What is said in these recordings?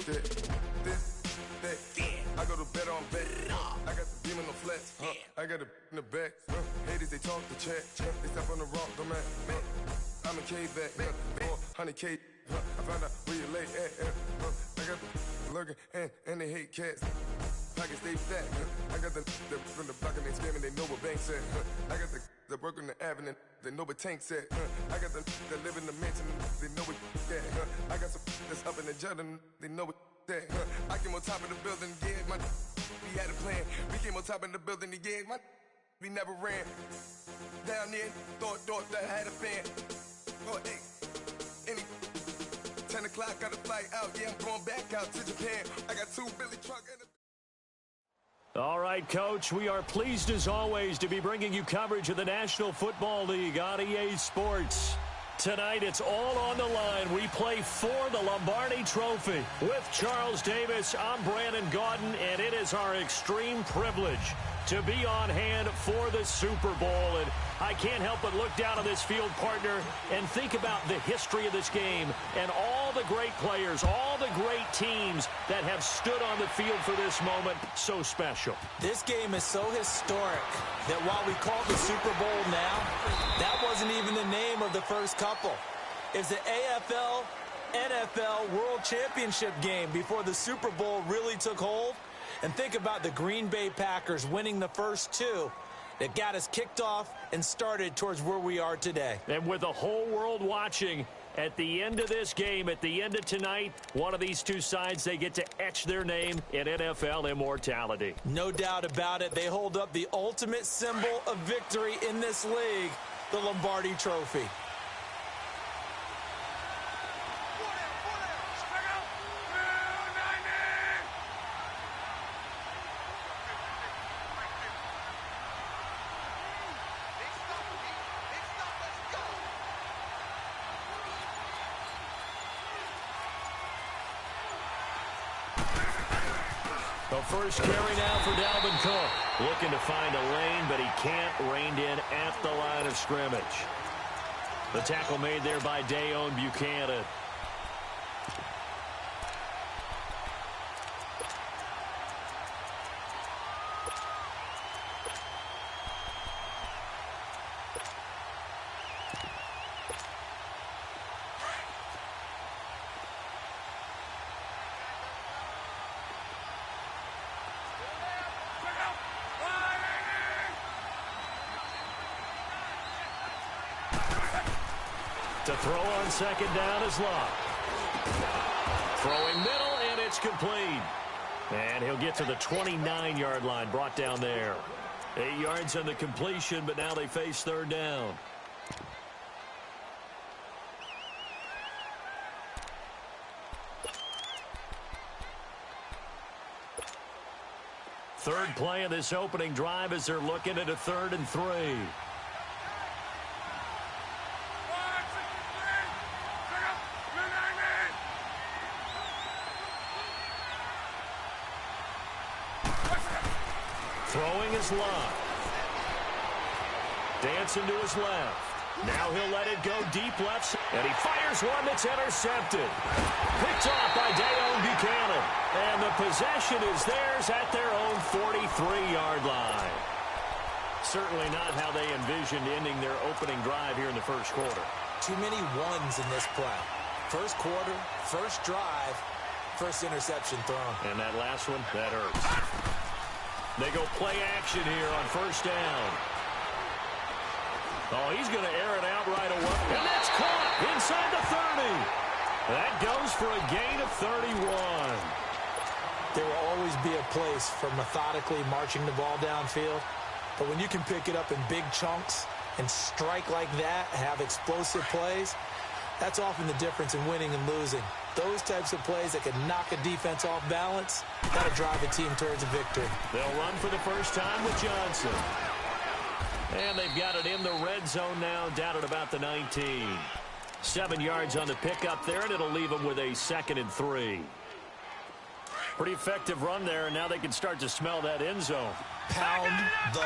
that, this, that. I go to bed on bed. I got the beam in the flex. I got it in the back. Haters, they talk the chat. They step on the rock, don't man. I'm a K-back. 400K. I found out where you lay at. I got the lurking and they hate cats. Pockets stay fat. I got the from the block and they scamming, they know what banks at. I got the work on the avenue, they know what tanks at. I got the live in the mansion, they know what that. I got some that's up in the Jordan, they know what that. I came on top of the building, yeah, we had a plan. We came on top of the building, yeah, we never ran. Down there, thought that I had a fan. Oh, hey, any 10 o'clock, got a flight out, yeah, I'm going back out to Japan. I got 2 Billy truck and a all right, Coach, we are pleased as always to be bringing you coverage of the National Football League on EA Sports. Tonight, it's all on the line. We play for the Lombardi Trophy. With Charles Davis, I'm Brandon Gaudin, and it is our extreme privilege to be on hand for the Super Bowl. And I can't help but look down on this field, partner, and think about the history of this game and all the great players, all the great teams that have stood on the field for this moment. So special. This game is so historic that while we call it the Super Bowl now, that wasn't even the name of the first couple. It's the AFL, NFL World Championship game before the Super Bowl really took hold. And think about the Green Bay Packers winning the first 2 that got us kicked off and started towards where we are today. And with the whole world watching, at the end of this game, at the end of tonight, one of these two sides, they get to etch their name in NFL immortality. No doubt about it. They hold up the ultimate symbol of victory in this league, the Lombardi Trophy. The first carry now for Dalvin Cook. Looking to find a lane, but he can't rein in at the line of scrimmage. The tackle made there by Dayon Buchanan. To throw on second down is Locke. Throwing middle, and it's complete. And he'll get to the 29-yard line, brought down there. 8 yards on the completion, but now they face third down. Third play of this opening drive as they're looking at a 3rd and 3. Throwing is Locke. Dancing to his left. Now he'll let it go deep left. And he fires one that's intercepted. Picked off by Dayon Buchanan. And the possession is theirs at their own 43-yard line. Certainly not how they envisioned ending their opening drive here in the first quarter. Too many ones in this play. First quarter, first drive, first interception thrown. And that last one, that hurts. They go play action here on first down. Oh, he's going to air it out right away. And that's caught inside the 30. That goes for a gain of 31. There will always be a place for methodically marching the ball downfield. But when you can pick it up in big chunks and strike like that, have explosive plays, that's often the difference in winning and losing. Those types of plays that can knock a defense off balance, that'll drive a team towards a victory. They'll run for the first time with Johnson. And they've got it in the red zone now, down at about the 19. 7 yards on the pickup there, and it'll leave them with a 2nd and 3. Pretty effective run there, and now they can start to smell that end zone. pound the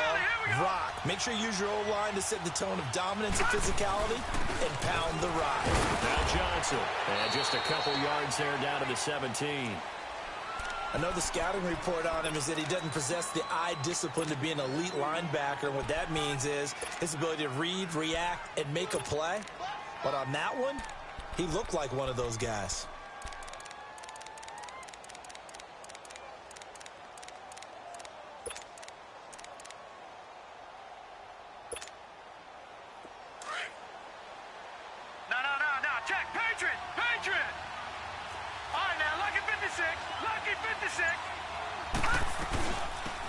rock. Make sure you use your O-line to set the tone of dominance and physicality and pound the rock. Now Johnson. And just a couple yards there down to the 17. I know the scouting report on him is that he doesn't possess the eye discipline to be an elite linebacker. And what that means is his ability to read, react, and make a play. But on that one, he looked like one of those guys. No. Check. Patriot. All right, now, lucky 56.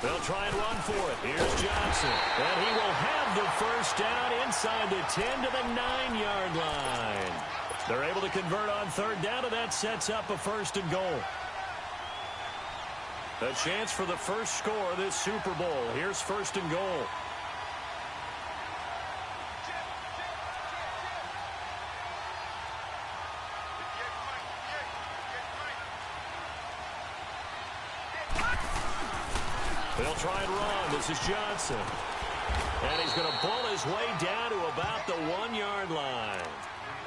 They'll try and run for it. Here's Johnson. And he will have the first down inside the 10 to the 9-yard line. They're able to convert on third down, and that sets up a 1st and goal. A chance for the first score of this Super Bowl. Here's 1st and goal. They'll try and run. This is Johnson. And he's going to pull his way down to about the 1-yard line.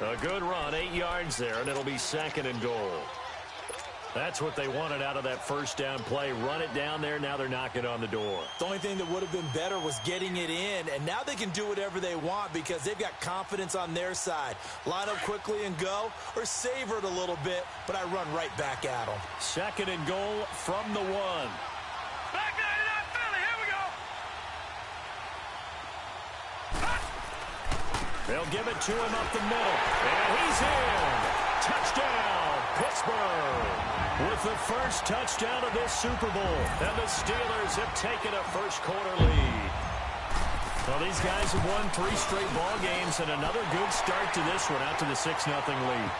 A good run, 8 yards there, and it'll be 2nd and goal. That's what they wanted out of that first down play. Run it down there. Now they're knocking on the door. The only thing that would have been better was getting it in, and now they can do whatever they want because they've got confidence on their side. Line up quickly and go, or savor it a little bit, but I run right back at them. 2nd and goal from the 1. Back 99 Philly, here we go. They'll give it to him up the middle. And he's in. Touchdown, Pittsburgh. With the first touchdown of this Super Bowl. And the Steelers have taken a first-quarter lead. Well, these guys have won 3 straight ball games and another good start to this one out to the 6-0 lead.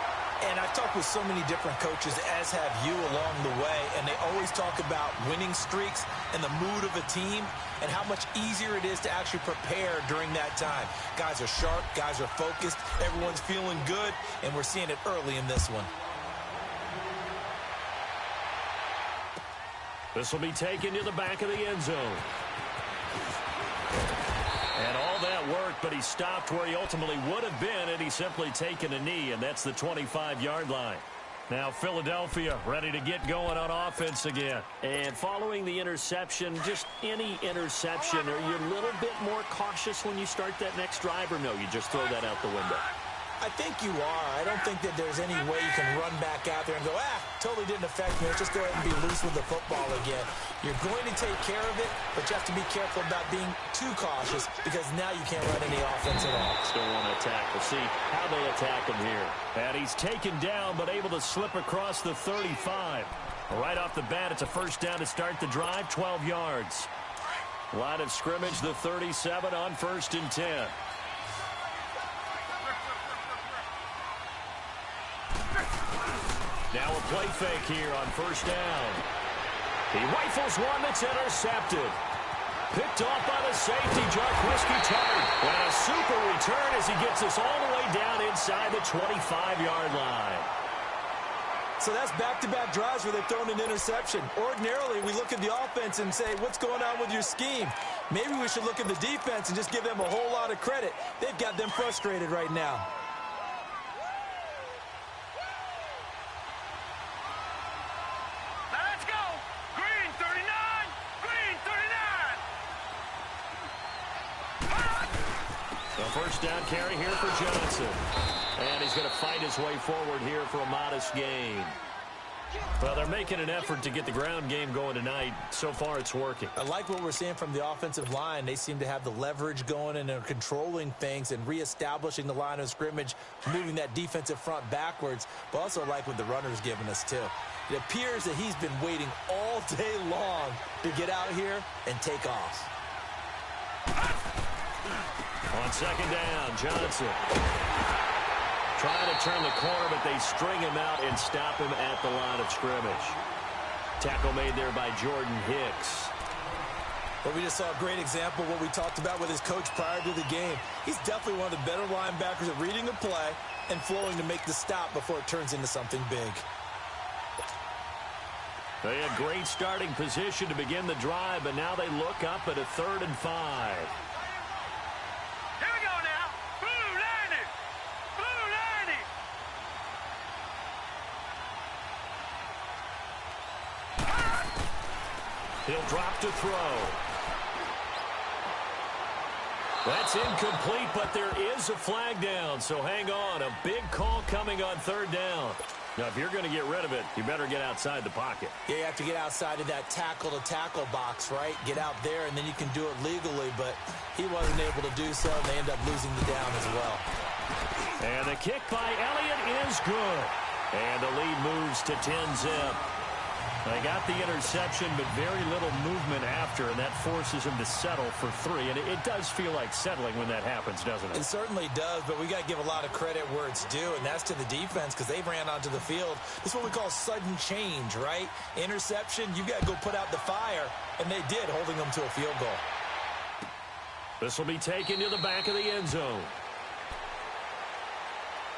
And I've talked with so many different coaches, as have you, along the way, and they always talk about winning streaks and the mood of a team and how much easier it is to actually prepare during that time. Guys are sharp, guys are focused, everyone's feeling good, and we're seeing it early in this one. This will be taken to the back of the end zone. And all that worked, but he stopped where he ultimately would have been had he simply taken a knee, and that's the 25-yard line. Now Philadelphia ready to get going on offense again. And following the interception, just any interception, are you a little bit more cautious when you start that next drive, or no, you just throw that out the window? I think you are. I don't think that there's any way you can run back out there and go, totally didn't affect me. Let's just go ahead and be loose with the football again. You're going to take care of it, but you have to be careful about being too cautious because now you can't run any offense at all. Still want to attack. We'll see how they attack him here. And he's taken down, but able to slip across the 35. Right off the bat, it's a first down to start the drive, 12 yards. Line of scrimmage, the 37 on 1st and 10. Now a play fake here on first down. He rifles one that's intercepted. Picked off by the safety, Jarquiski Tartt. And a super return as he gets us all the way down inside the 25-yard line. So that's back-to-back drives where they've thrown an interception. Ordinarily, we look at the offense and say, what's going on with your scheme? Maybe we should look at the defense and just give them a whole lot of credit. They've got them frustrated right now. First down carry here for Johnson. And he's going to fight his way forward here for a modest gain. Well, they're making an effort to get the ground game going tonight. So far, it's working. I like what we're seeing from the offensive line. They seem to have the leverage going and they're controlling things and reestablishing the line of scrimmage, moving that defensive front backwards. But also like what the runner's giving us, too. It appears that he's been waiting all day long to get out here and take off. On second down, Johnson trying to turn the corner, but they string him out and stop him at the line of scrimmage. Tackle made there by Jordan Hicks. Well, we just saw a great example of what we talked about with his coach prior to the game. He's definitely one of the better linebackers at reading the play and flowing to make the stop before it turns into something big. They had great starting position to begin the drive, but now they look up at a 3rd and 5. Here we go now. Blue Lightning. Blue Lightning. He'll drop to throw. That's incomplete, but there is a flag down, so hang on. A big call coming on 3rd down. Now, if you're going to get rid of it, you better get outside the pocket. Yeah, you have to get outside of that tackle-to-tackle box, right? Get out there, and then you can do it legally, but he wasn't able to do so, and they end up losing the down as well. And the kick by Elliott is good. And the lead moves to 10-zip. They got the interception, but very little movement after, and that forces him to settle for 3. And it does feel like settling when that happens, doesn't it? It certainly does, but we got to give a lot of credit where it's due, and that's to the defense because they ran onto the field. This is what we call sudden change, right? Interception, you got to go put out the fire, and they did, holding them to a field goal. This will be taken to the back of the end zone.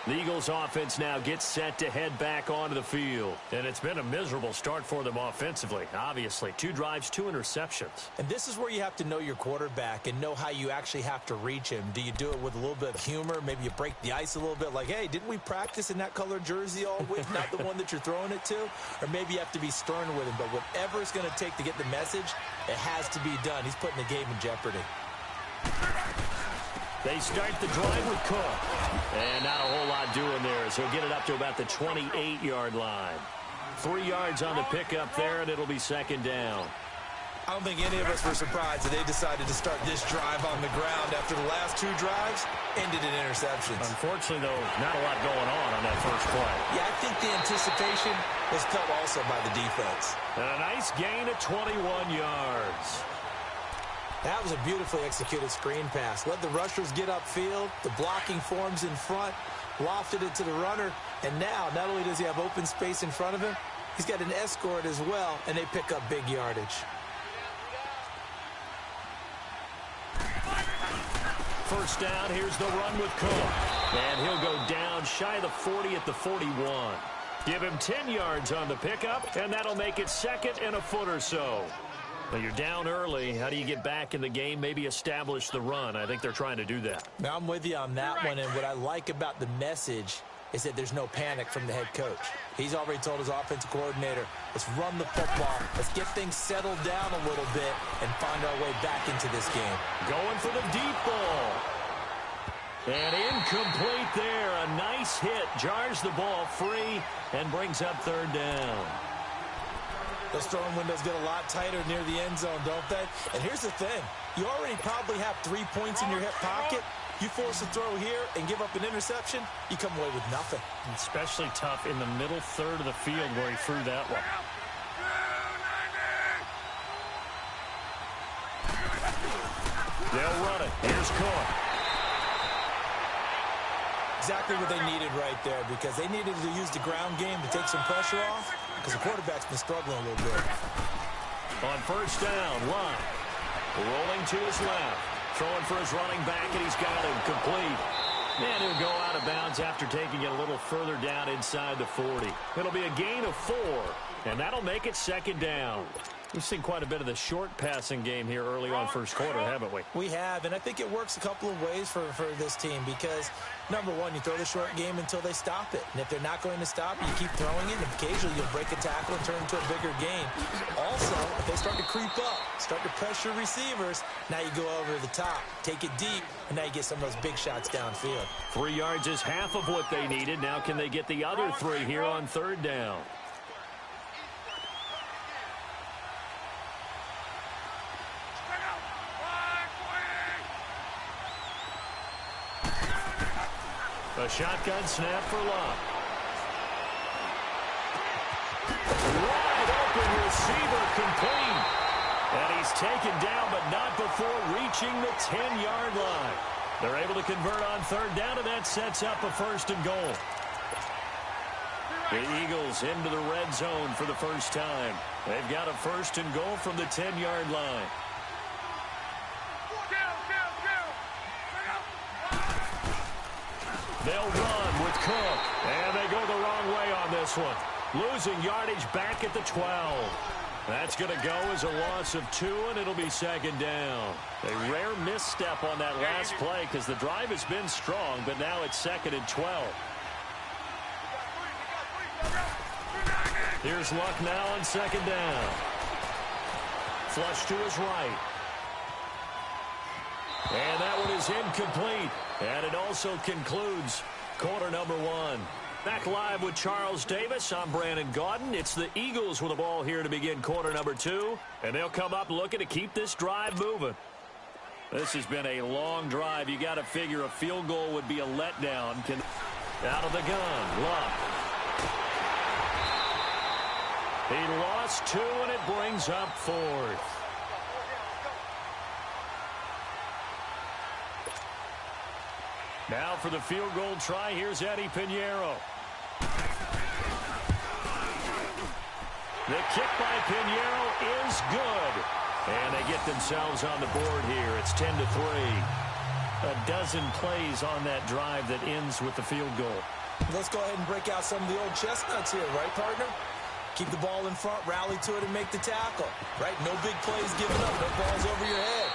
The Eagles offense now gets set to head back onto the field. And it's been a miserable start for them offensively. Obviously, 2 drives, 2 interceptions. And this is where you have to know your quarterback and know how you actually have to reach him. Do you do it with a little bit of humor? Maybe you break the ice a little bit like, hey, didn't we practice in that colored jersey all week? Not the one that you're throwing it to? Or maybe you have to be stern with him. But whatever it's going to take to get the message, it has to be done. He's putting the game in jeopardy. They start the drive with Cook. And not a whole lot doing there as he'll get it up to about the 28-yard line. 3 yards on the pickup there, and it'll be 2nd down. I don't think any of us were surprised that they decided to start this drive on the ground after the last 2 drives ended in interceptions. Unfortunately, though, not a lot going on that first play. Yeah, I think the anticipation was felt also by the defense. And a nice gain of 21 yards. That was a beautifully executed screen pass. Let the rushers get upfield. The blocking forms in front. Lofted it to the runner. And now, not only does he have open space in front of him, he's got an escort as well, and they pick up big yardage. First down, here's the run with Cook. And he'll go down shy of the 40 at the 41. Give him 10 yards on the pickup, and that'll make it 2nd and a foot or so. Well, you're down early. How do you get back in the game? Maybe establish the run. I think they're trying to do that. Now, I'm with you on that one, and what I like about the message is that there's no panic from the head coach. He's already told his offensive coordinator, let's run the football, let's get things settled down a little bit and find our way back into this game. Going for the deep ball. And incomplete there. A nice hit. Jars the ball free and brings up 3rd down. Those throwing windows get a lot tighter near the end zone, don't they? And here's the thing. You already probably have 3 points in your hip pocket. You force a throw here and give up an interception, you come away with nothing. Especially tough in the middle 3rd of the field where he threw that one. They'll run it. Here's Cook. Exactly what they needed right there because they needed to use the ground game to take some pressure off because the quarterback's been struggling a little bit. On first down, Lott rolling to his left. Throwing for his running back, and he's got him complete. And he'll go out of bounds after taking it a little further down inside the 40. It'll be a gain of 4, and that'll make it 2nd down. We've seen quite a bit of the short passing game here early on first quarter, haven't we? We have, and I think it works a couple of ways for this team because, number one, you throw the short game until they stop it. And if they're not going to stop it, you keep throwing it, and occasionally you'll break a tackle and turn it into a bigger game. Also, if they start to creep up, start to pressure receivers, now you go over the top, take it deep, and now you get some of those big shots downfield. 3 yards is half of what they needed. Now can they get the other 3 here on 3rd down? A shotgun snap for Lott. Wide open receiver complete. And he's taken down, but not before reaching the 10-yard line. They're able to convert on 3rd down, and that sets up a 1st and goal. The Eagles into the red zone for the first time. They've got a 1st and goal from the 10-yard line. They'll run with Cook, and they go the wrong way on this one. Losing yardage back at the 12. That's going to go as a loss of 2, and it'll be second down. A rare misstep on that last play because the drive has been strong, but now it's second and 12. Here's Luck now on second down. Flush to his right. And that one is incomplete. And it also concludes quarter number 1. Back live with Charles Davis. I'm Brandon Gaudin. It's the Eagles with the ball here to begin quarter number 2. And they'll come up looking to keep this drive moving. This has been a long drive. You got to figure a field goal would be a letdown. Out of the gun. Luck. He lost 2, and it brings up 4th. Now for the field goal try, here's Eddie Pinheiro. The kick by Pinheiro is good. And they get themselves on the board here. It's 10-3. A dozen plays on that drive that ends with the field goal. Let's go ahead and break out some of the old chestnuts here, right, partner? Keep the ball in front, rally to it, and make the tackle. Right? No big plays given up. No balls over your head.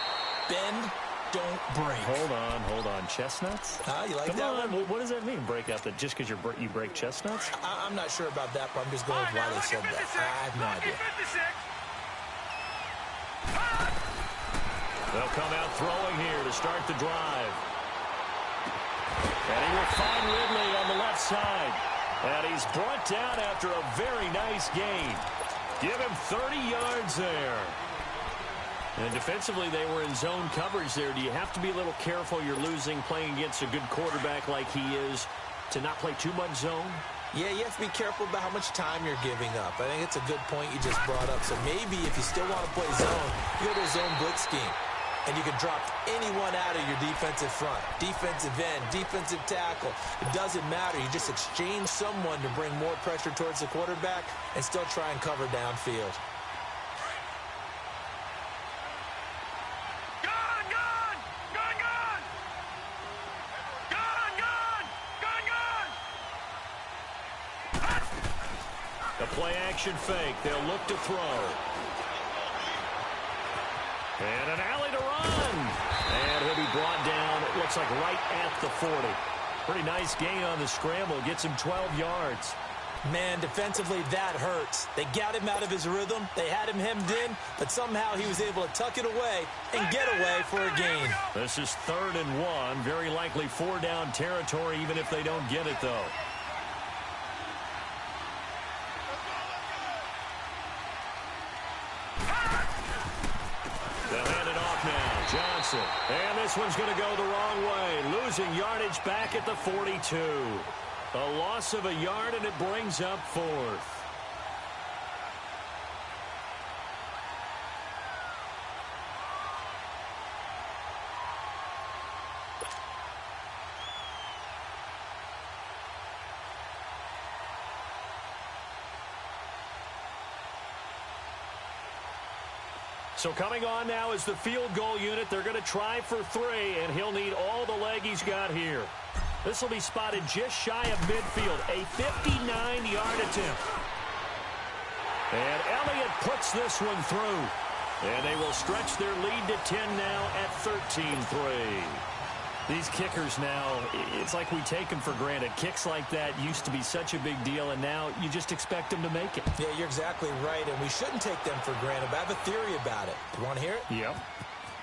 Bend, don't break. Hold on. Chestnuts? You like Come that on. one? What does that mean, break out? That just because you break chestnuts? I'm not sure about that, but I'm just going with why they said that. I have no idea. They'll come out throwing here to start the drive. And he will find Ridley on the left side. And he's brought down after a very nice gain. Give him 30 yards there. And defensively, they were in zone coverage there. Do you have to be a little careful? You're losing, playing against a good quarterback like he is, to not play too much zone? Yeah, you have to be careful about how much time you're giving up. I think it's a good point you just brought up. So maybe if you still want to play zone, you go to a zone blitz scheme. And you can drop anyone out of your defensive front. Defensive end, defensive tackle. It doesn't matter. You just exchange someone to bring more pressure towards the quarterback and still try and cover downfield. The play action fake. They'll look to throw. And an alley to run. And he'll be brought down, it looks like right at the 40. Pretty nice gain on the scramble. Gets him 12 yards. Man, defensively, that hurts. They got him out of his rhythm. They had him hemmed in, but somehow he was able to tuck it away and get away for a gain. This is 3rd and 1. Very likely 4-down territory, even if they don't get it, though. Johnson. And this one's going to go the wrong way. Losing yardage back at the 42. A loss of a yard, and it brings up 4th. So coming on now is the field goal unit. They're going to try for 3, and he'll need all the leg he's got here. This will be spotted just shy of midfield. A 59-yard attempt. And Elliott puts this one through. And they will stretch their lead to 10 now at 13-3. These kickers now, it's like we take them for granted. Kicks like that used to be such a big deal, and now you just expect them to make it. Yeah, you're exactly right, and we shouldn't take them for granted. But I have a theory about it. You want to hear it? Yep.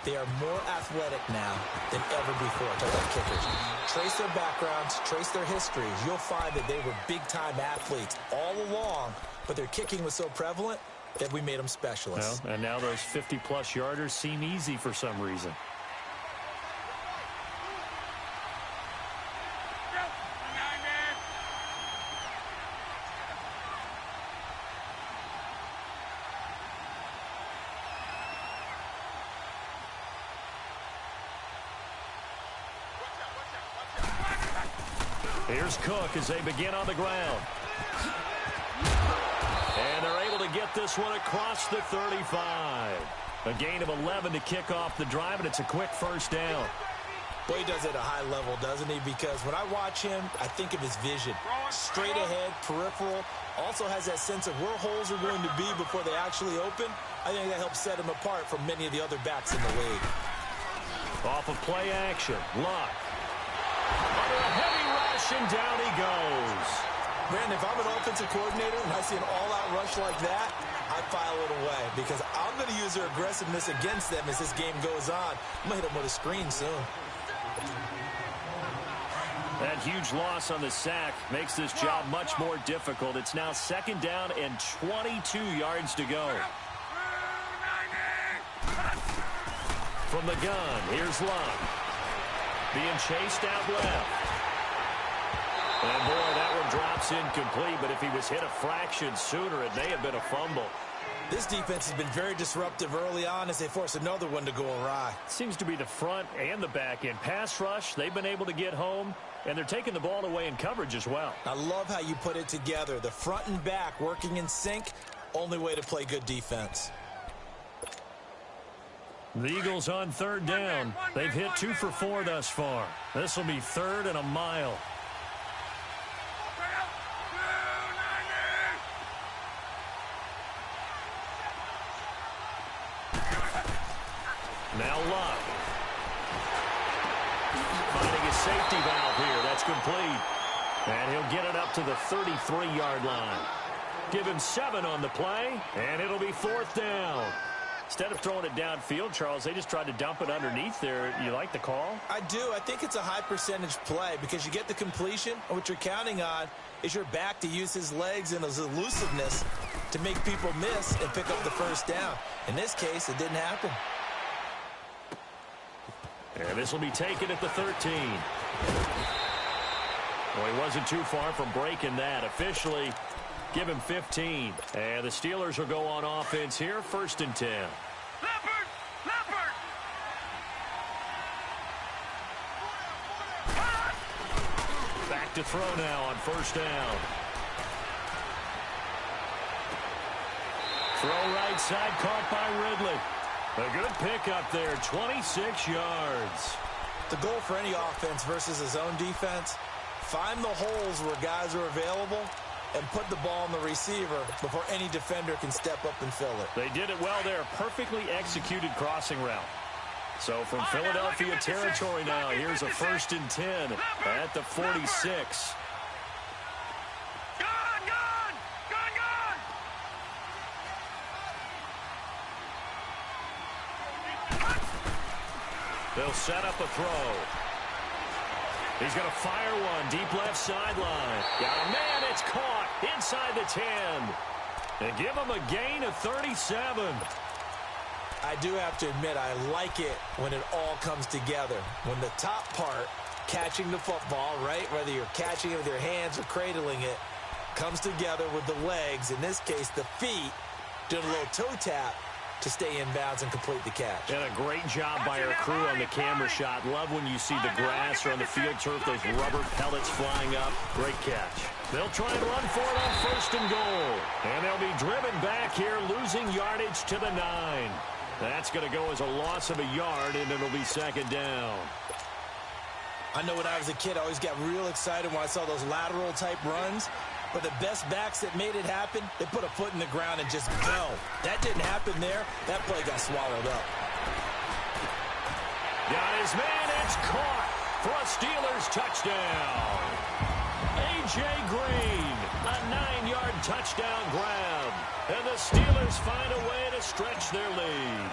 They are more athletic now than ever before. Talk about kickers. Trace their backgrounds, trace their histories. You'll find that they were big-time athletes all along, but their kicking was so prevalent that we made them specialists. Well, and now those 50-plus yarders seem easy for some reason. Here's Cook as they begin on the ground. And they're able to get this one across the 35. A gain of 11 to kick off the drive, and it's a quick first down. Well, he does it at a high level, doesn't he? Because when I watch him, I think of his vision. Straight ahead, peripheral. Also has that sense of where holes are going to be before they actually open. I think that helps set him apart from many of the other backs in the league. Off of play action. Luck. Under a heavy rush, and down he goes. Brandon, if I'm an offensive coordinator and I see an all-out rush like that, I file it away because I'm going to use their aggressiveness against them as this game goes on. I'm going to hit them with a screen soon. That huge loss on the sack makes this job much more difficult. It's now 2nd down and 22 yards to go. From the gun, here's Luck. Being chased out left. And boy, that one drops incomplete, but if he was hit a fraction sooner, it may have been a fumble. This defense has been very disruptive early on as they force another one to go awry. Seems to be the front and the back end. Pass rush, they've been able to get home, and they're taking the ball away in coverage as well. I love how you put it together. The front and back working in sync, only way to play good defense. The Eagles on 3rd down. They've hit 2 for 4 thus far. This will be 3rd and a mile. Now Luck. Finding his safety valve here. That's complete. And he'll get it up to the 33-yard line. Give him 7 on the play, and it'll be 4th down. Instead of throwing it downfield, Charles, they just tried to dump it underneath there. You like the call? I do. I think it's a high percentage play because you get the completion, and what you're counting on is your back to use his legs and his elusiveness to make people miss and pick up the 1st down. In this case, it didn't happen. And this will be taken at the 13. Well, he wasn't too far from breaking that. Officially, give him 15. And the Steelers will go on offense here, 1st and 10. Leopard! Leopard! Back to throw now on 1st down. Throw right side, caught by Ridley. A good pickup there, 26 yards. The goal for any offense versus his own defense, find the holes where guys are available and put the ball on the receiver before any defender can step up and fill it. They did it well there. Perfectly executed crossing route. So from Philadelphia territory now, here's a 1st and 10 at the 46. They'll set up a throw. He's going to fire one deep left sideline. Got a man, it's caught inside the 10. They give him a gain of 37. I do have to admit, I like it when it all comes together. When the top part, catching the football, right, whether you're catching it with your hands or cradling it, comes together with the legs, in this case the feet, doing a little toe tap to stay in bounds and complete the catch. And a great job by our crew on the camera shot. Love when you see the grass or on the field turf, those rubber pellets flying up. Great catch. They'll try and run for it on 1st and goal. And they'll be driven back here, losing yardage to the 9. That's going to go as a loss of a yard, and it'll be 2nd down. I know when I was a kid, I always got real excited when I saw those lateral type runs. But the best backs that made it happen, they put a foot in the ground and just go. That didn't happen there. That play got swallowed up. Got his man. It's caught for a Steelers touchdown. A.J. Green, a 9-yard touchdown grab. And the Steelers find a way to stretch their lead.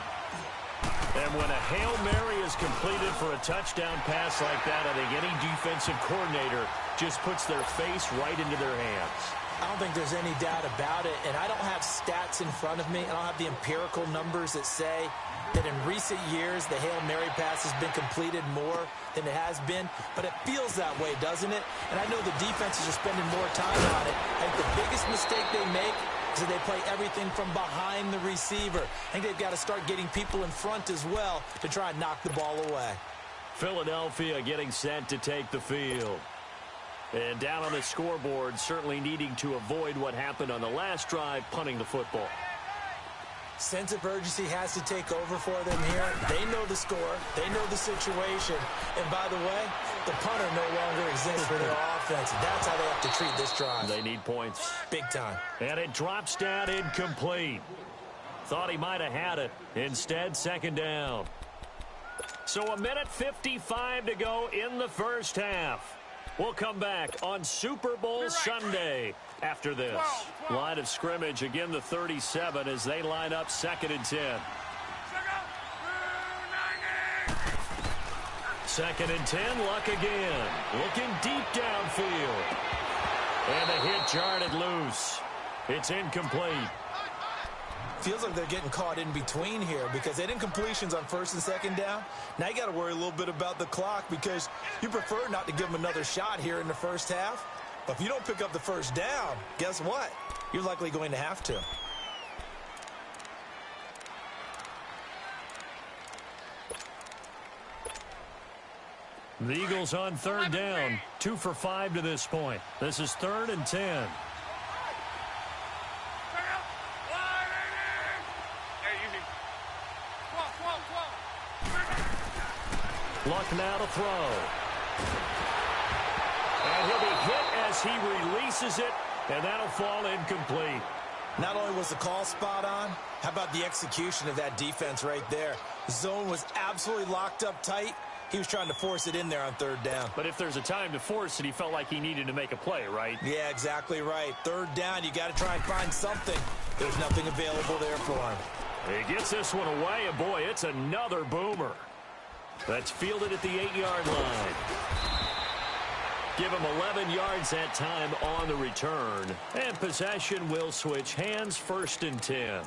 And when a Hail Mary is completed for a touchdown pass like that, I think any defensive coordinator just puts their face right into their hands. I don't think there's any doubt about it, and I don't have stats in front of me. I don't have the empirical numbers that say that in recent years the Hail Mary pass has been completed more than it has been, but it feels that way, doesn't it? And I know the defenses are spending more time on it. I think the biggest mistake they make is that they play everything from behind the receiver. I think they've got to start getting people in front as well to try and knock the ball away. Philadelphia getting set to take the field. And down on the scoreboard, certainly needing to avoid what happened on the last drive, punting the football. Sense of urgency has to take over for them here. They know the score. They know the situation. And by the way, the punter no longer exists for their offense. That's how they have to treat this drive. They need points. Big time. And it drops down incomplete. Thought he might have had it. Instead, second down. So 1:55 to go in the first half. We'll come back on Super Bowl Sunday after this. Line of scrimmage, again the 37 as they line up 2nd and 10. 2nd and 10, Luck again. Looking deep downfield. And a hit jarred it loose. It's incomplete. Feels like they're getting caught in between here because they didn't completions on 1st and 2nd down. Now you got to worry a little bit about the clock because you prefer not to give them another shot here in the first half. But if you don't pick up the first down, guess what? You're likely going to have to. The Eagles on 3rd down, 2 for 5 to this point. This is 3rd and 10. Luck now to throw. And he'll be hit as he releases it, and that'll fall incomplete. Not only was the call spot on, how about the execution of that defense right there? The zone was absolutely locked up tight. He was trying to force it in there on 3rd down. But if there's a time to force it, he felt like he needed to make a play, right? Yeah, exactly right. 3rd down, you got to try and find something. There's nothing available there for him. He gets this one away, and boy, it's another boomer. That's fielded at the 8-yard line. Give him 11 yards that time on the return. And possession will switch hands, 1st and 10.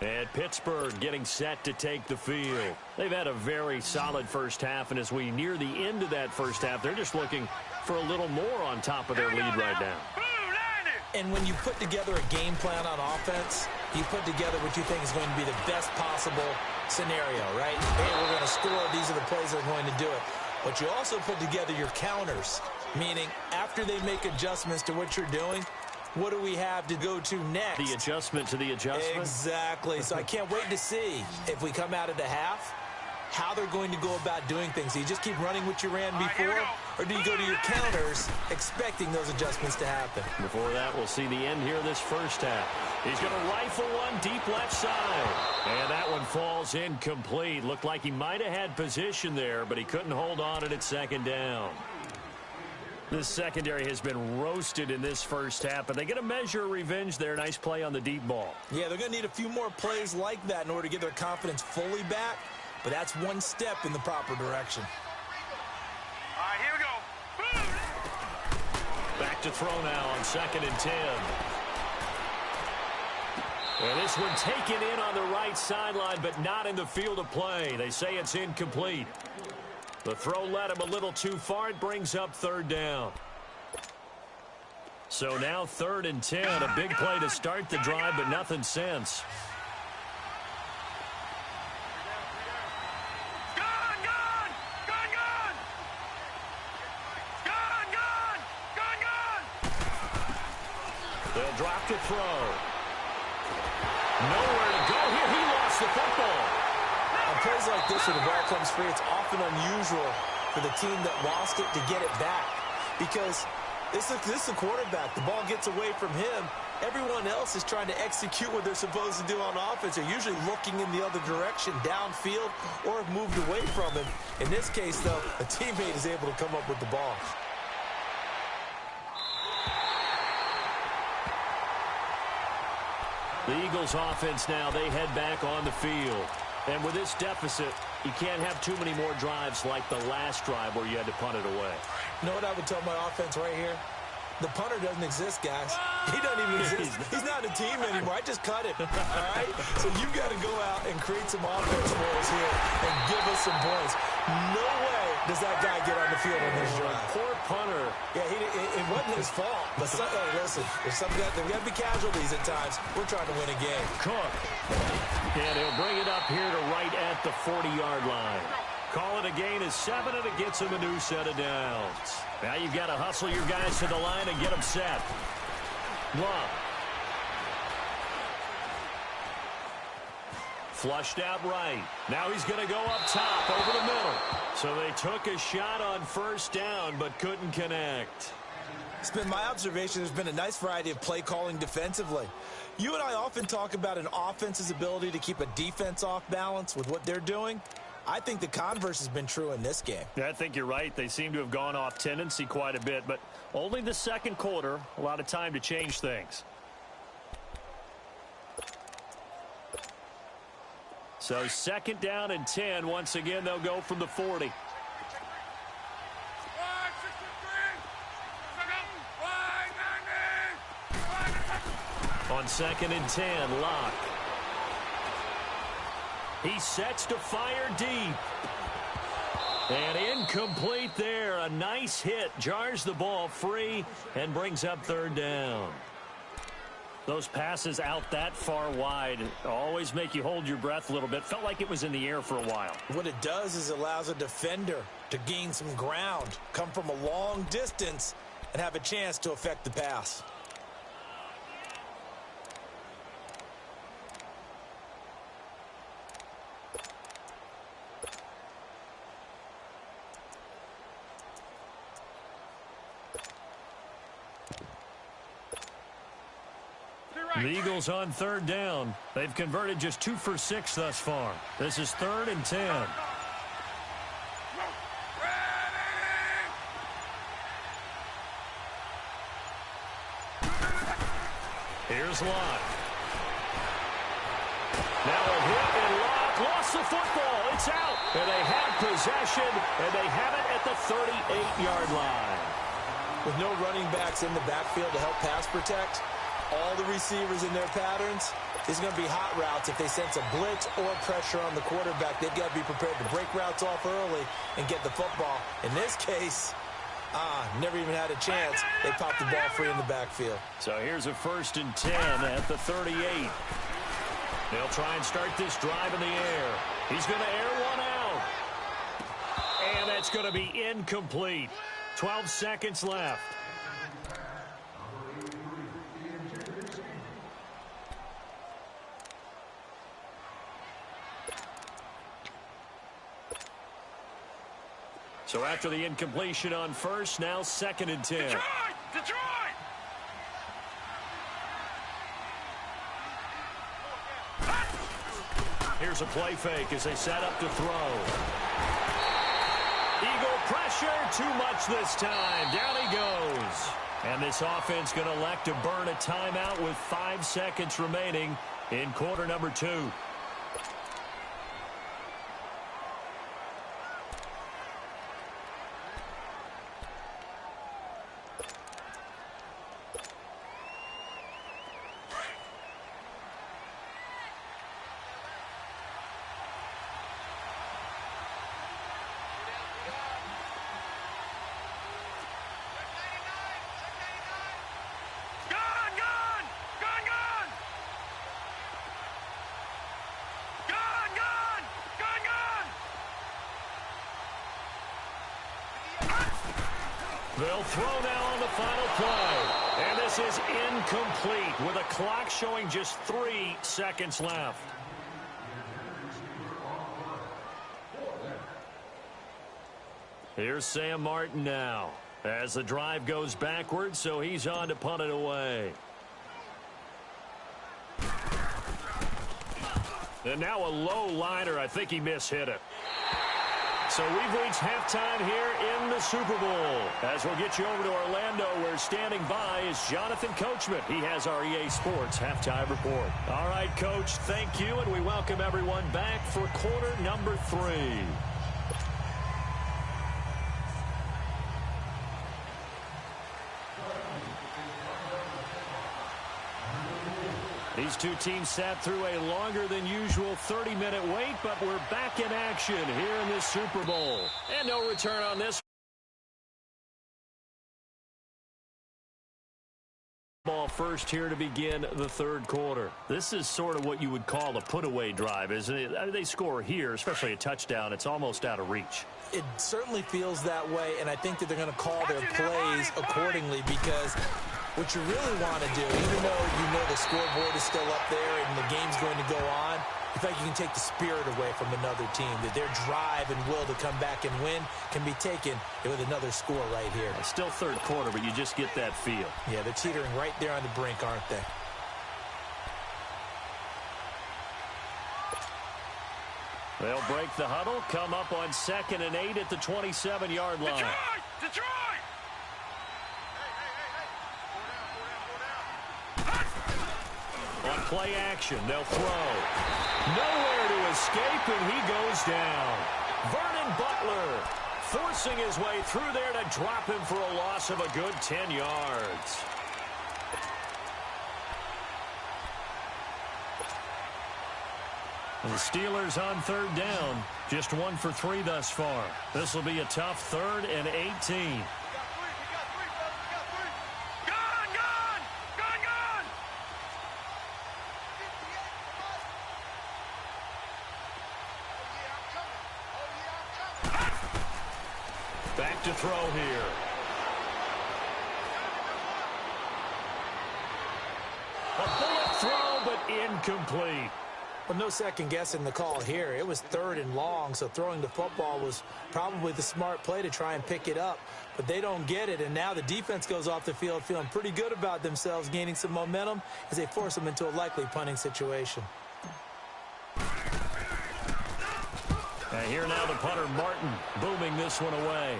And Pittsburgh getting set to take the field. They've had a very solid first half, and as we near the end of that first half, they're just looking for a little more on top of their lead right now. And when you put together a game plan on offense, you put together what you think is going to be the best possible scenario, right? Hey, we're going to score. These are the plays that are going to do it. But you also put together your counters, meaning after they make adjustments to what you're doing, what do we have to go to next? The adjustment to the adjustment? Exactly. So I can't wait to see if we come out of the half, how they're going to go about doing things. Do you just keep running what you ran before, or do you go to your counters expecting those adjustments to happen? Before that, we'll see the end here of this first half. He's going to rifle one deep left side. And that one falls incomplete. Looked like he might have had position there, but he couldn't hold on it at 2nd down. This secondary has been roasted in this first half, but they get a measure of revenge there. Nice play on the deep ball. Yeah, they're going to need a few more plays like that in order to get their confidence fully back, but that's one step in the proper direction. All right, here we go. Back to throw now on 2nd and 10. And this one taken in on the right sideline, but not in the field of play. They say it's incomplete. The throw led him a little too far. It brings up 3rd down. So now 3rd and 10. A big play to start the drive, but nothing since. They'll drop to throw. Nowhere to go here. He lost the football. On plays like this where the ball comes free, it's often unusual for the team that lost it to get it back. Because this is the quarterback. The ball gets away from him. Everyone else is trying to execute what they're supposed to do on offense. They're usually looking in the other direction, downfield, or have moved away from him. In this case, though, a teammate is able to come up with the ball. The Eagles offense now, they head back on the field. And with this deficit, you can't have too many more drives like the last drive where you had to punt it away. You know what I would tell my offense right here? The punter doesn't exist, guys. He doesn't even exist. He's not a team anymore. I just cut him. All right? So you've got to go out and create some offense for us here and give us some points. No way does that guy get on the field on this drive. Poor punter. Yeah, it wasn't his fault. But listen, there's got to be casualties at times. We're trying to win a game. Cook. And he'll bring it up here to right at the 40-yard line. Call it a gain of 7, and it gets him a new set of downs. Now you've got to hustle your guys to the line and get them set. Love. Flushed out right. Now he's going to go up top over the middle. So they took a shot on first down but couldn't connect. It's been my observation there's been a nice variety of play calling defensively. You and I often talk about an offense's ability to keep a defense off balance with what they're doing. I think the converse has been true in this game. Yeah, I think you're right. They seem to have gone off tendency quite a bit, but only the second quarter, a lot of time to change things. So second down and 10. Once again, they'll go from the 40. On second and 10, Locke. He sets to fire deep. And incomplete there. A nice hit. Jars the ball free and brings up third down. Those passes out that far wide always make you hold your breath a little bit. Felt like it was in the air for a while. What it does is allows a defender to gain some ground, come from a long distance, and have a chance to affect the pass. The Eagles on third down. They've converted just 2 for 6 thus far. This is third and 10. Here's Locke. Now a hit, and Locke lost the football. It's out. And they have possession, and they have it at the 38-yard line. With no running backs in the backfield to help pass protect, all the receivers in their patterns, there's going to be hot routes. If they sense a blitz or pressure on the quarterback, they've got to be prepared to break routes off early and get the football. In this case, never even had a chance. They popped the ball free in the backfield. So here's a first and 10 at the 38. They'll try and start this drive in the air. He's going to air one out. And that's going to be incomplete. 12 seconds left. So after the incompletion on first, now second and 10. Detroit! Here's a play fake as they set up to throw. Eagle pressure, too much this time. Down he goes. And this offense going to elect to burn a timeout with 5 seconds remaining in quarter number 2. They'll throw now on the final play. And this is incomplete with a clock showing just 3 seconds left. Here's Sam Martin now as the drive goes backwards, so he's on to punt it away. And now a low liner. I think he mishit it. So we've reached halftime here in the Super Bowl. As we'll get you over to Orlando, where standing by is Jonathan Coachman. He has our EA Sports Halftime Report. All right, Coach, thank you, and we welcome everyone back for quarter number 3. These two teams sat through a longer than usual 30-minute wait, but we're back in action here in this Super Bowl. And no return on this. Ball first here to begin the third quarter. This is sort of what you would call a put-away drive, isn't it? I mean, they score here, especially a touchdown. It's almost out of reach. It certainly feels that way, and I think that they're going to call their plays accordingly, because what you really want to do, even though you know the scoreboard is still up there and the game's going to go on, I feel like you can take the spirit away from another team, that their drive and will to come back and win can be taken with another score right here. It's still third quarter, but you just get that feel. Yeah, they're teetering right there on the brink, aren't they? They'll break the huddle, come up on 2nd and 8 at the 27-yard line. Detroit! On play action, they'll throw. Nowhere to escape, and he goes down. Vernon Butler forcing his way through there to drop him for a loss of a good 10 yards. The Steelers on 3rd down, just 1 for 3 thus far. This will be a tough 3rd and 18. Back to throw here. A bullet throw, but incomplete. Well, no second guessing the call here. It was 3rd and long, so throwing the football was probably the smart play to try and pick it up. But they don't get it, and now the defense goes off the field feeling pretty good about themselves, gaining some momentum as they force them into a likely punting situation. And here now the punter, Martin, booming this one away.